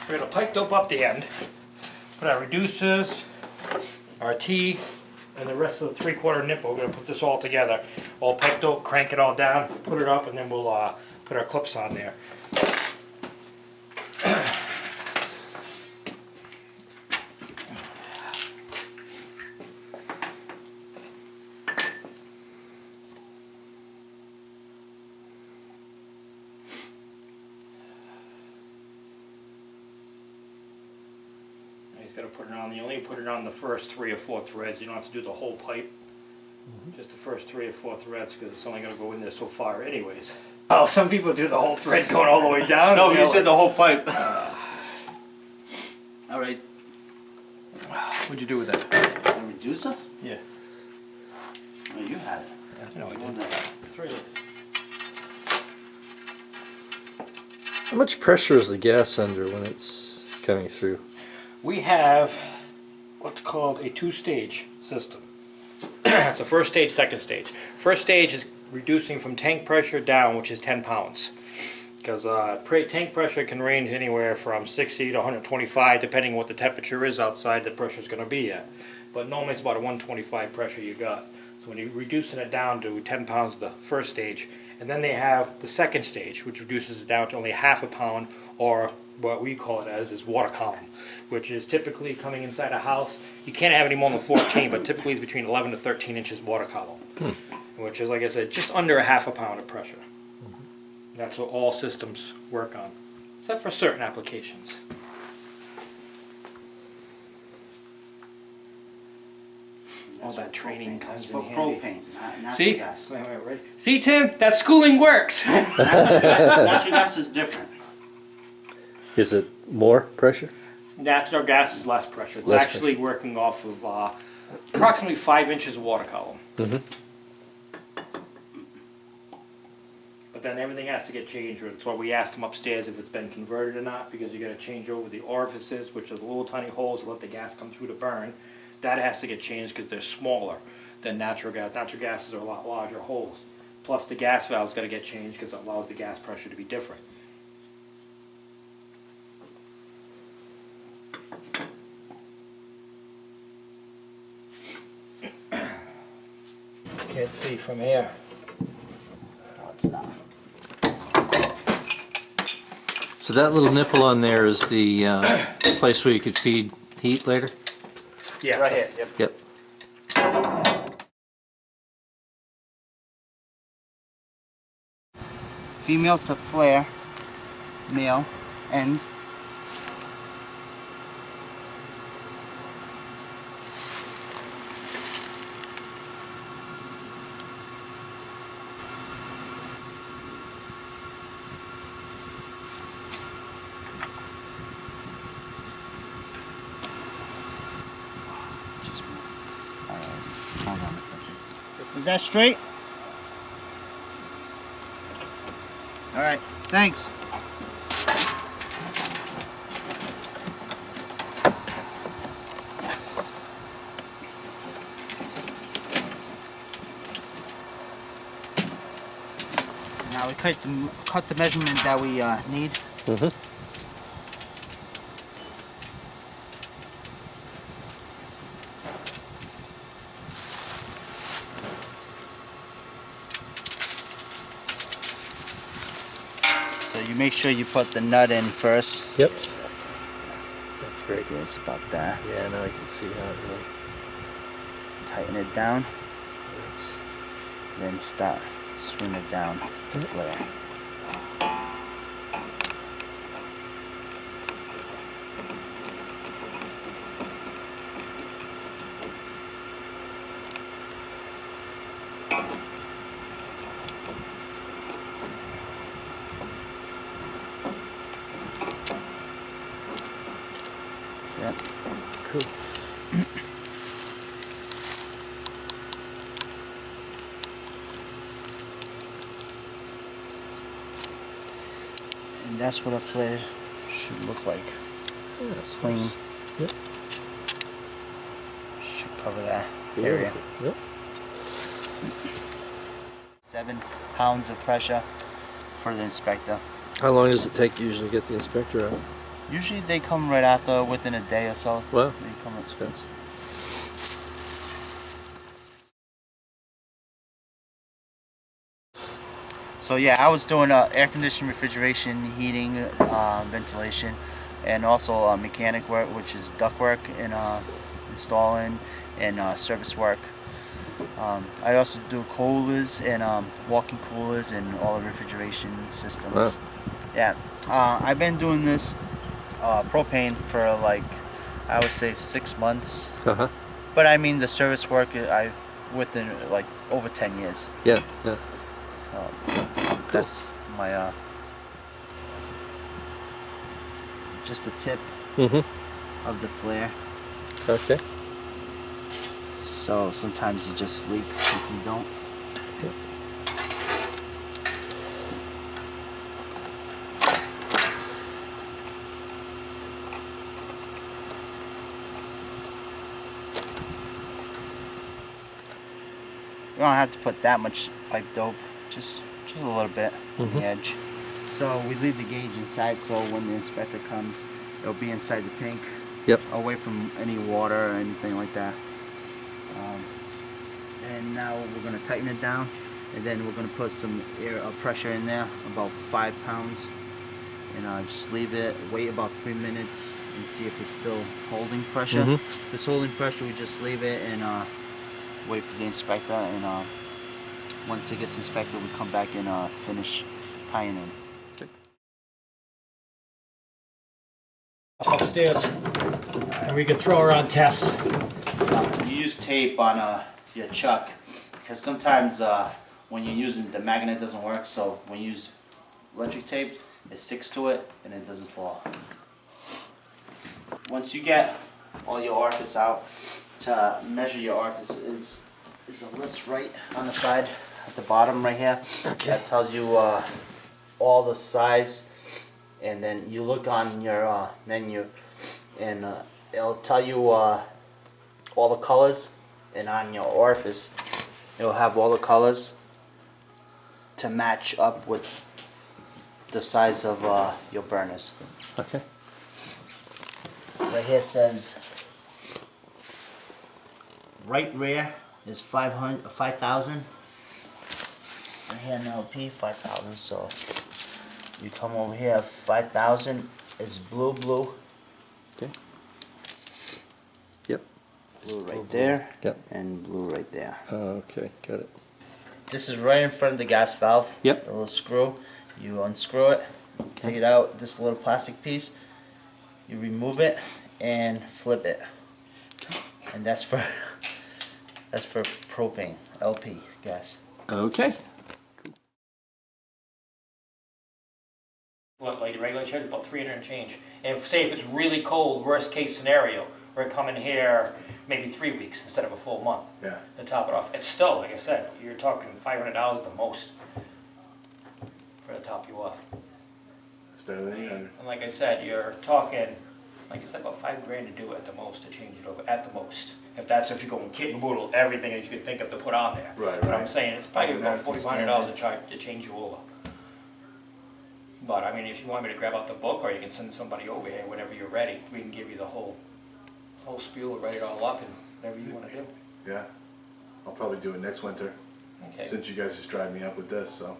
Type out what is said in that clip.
We're going to pipe dope up the end, put our reducers, our T, and the rest of the 3/4 nipple. We're going to put this all together, all pipe dope, crank it all down, put it up, and then we'll put our clips on there. Got to put it on. You only put it on the first 3 or 4 threads. You don't have to do the whole pipe. Just the first 3 or 4 threads, because it's only going to go in there so far, anyways. Oh, some people do the whole thread going all the way down. No, you said the whole pipe. All right. What'd you do with that? A reducer? Yeah. Well, you had it. I know I did. It's right here. How much pressure is the gas under when it's coming through? We have what's called a 2-stage system. It's a first stage, second stage. First stage is reducing from tank pressure down, which is 10 pounds. Because tank pressure can range anywhere from 60 to 125, depending on what the temperature is outside the pressure is going to be at. But normally it's about a 125 pressure you got. So when you're reducing it down to 10 pounds the first stage, and then they have the second stage, which reduces it down to only half a pound, or what we call it as is water column, which is typically coming inside a house. You can't have any more than 14, but typically it's between 11 to 13 inches water column, which is, like I said, just under a half a pound of pressure. That's what all systems work on, except for certain applications. All that training comes That's for in handy. propane, not See? gas. Wait, ready? See, Tim? That schooling works. Natural gas is different. Is it more pressure? Natural gas is less pressure. It's Less actually working off of approximately 5 inches of water column. But then everything has to get changed. That's why we asked them upstairs if it's been converted or not, because you got to change over the orifices, which are the little tiny holes that let the gas come through to burn. That has to get changed because they're smaller than natural gas. Natural gases are a lot larger holes. Plus the gas valve's got to get changed because it allows the gas pressure to be different. Can't see from here. No, it's not. So that little nipple on there is the place where you could feed heat later? Yeah, right here. Yep. Yep. Female to flare, male, end. Just move. All right, hold on a second. Is that straight? All right, thanks. Now we cut the measurement that we need. So you make sure you put the nut in first. Yep. That's great. It's about that. Yeah, now I can see how it really Tighten it down, works. then start swing it down to flare. That's it. Cool. And that's what a flare should look like. Yeah, that's Clean. nice. Yep. Should cover that area. Beautiful. Yep. 7 pounds of pressure for the inspector. How long does it take to usually get the inspector out? Usually they come right after, within a day or so. Well, They come that's fast. So yeah, I was doing air conditioning, refrigeration, heating, ventilation, and also mechanic work, which is duct work and installing and service work. I also do coolers and walk-in coolers and all the refrigeration systems. Wow. Yeah, I've been doing this propane for like, I would say 6 months. Uh-huh. But I mean the service work I within like over 10 years. Yeah, yeah. So that's my just a tip Mm-hmm. of the flare. Okay. So sometimes it just leaks if you don't. Yeah. You don't have to put that much pipe dope, just a little bit on the edge. So we leave the gauge inside, so when the inspector comes, it'll be inside the tank, Yep. away from any water or anything like that. And now we're gonna tighten it down, and then we're gonna put some air pressure in there, about 5 pounds, and just leave it, wait about 3 minutes, and see if it's still holding pressure. If it's holding pressure, we just leave it and wait for the inspector, and once it gets inspected, we come back and finish tying in. Okay. Upstairs, and we can throw her on test. You use tape on your chuck, because sometimes when you're using the magnet doesn't work, so when you use electric tape, it sticks to it and it doesn't fall. Once you get all your orifice out, to measure your orifice is a list right on the side at the bottom right here. Okay. That tells you all the size, and then you look on your menu and it'll tell you all the colors, and on your orifice it'll have all the colors to match up with the size of your burners. Okay. Right here says right rear is 5,000. Right here in LP 5,000. So you come over here, 5,000 is blue. Okay. Yep. Blue right there. Yep. And blue right there. Okay, got it. This is right in front of the gas valve. Yep. The little screw. You unscrew it, take it out, this little plastic piece. You remove it and flip it. And that's for propane, LP gas. Okay. What, like the regular charge, about 300 and change. And say if it's really cold, worst case scenario, we're coming here maybe 3 weeks instead of a full month. Yeah. To top it off. It's still, like I said, you're talking $500 the most for to top you off. It's better than 800. And like I said, you're talking, like I said, about $5 grand to do it at the most, to change it over, at the most. If you're going kit and boodle, everything that you could think of to put on there. Right, But I'm right. saying, it's probably You're about gonna have to $4,500 to change you over. But I mean, if you want me to grab out the book, or you can send somebody over here whenever you're ready, we can give you the whole spiel, write it all up, and whatever you want to do. Yeah. I'll probably do it next winter, Okay. since you guys just drive me up with this, so.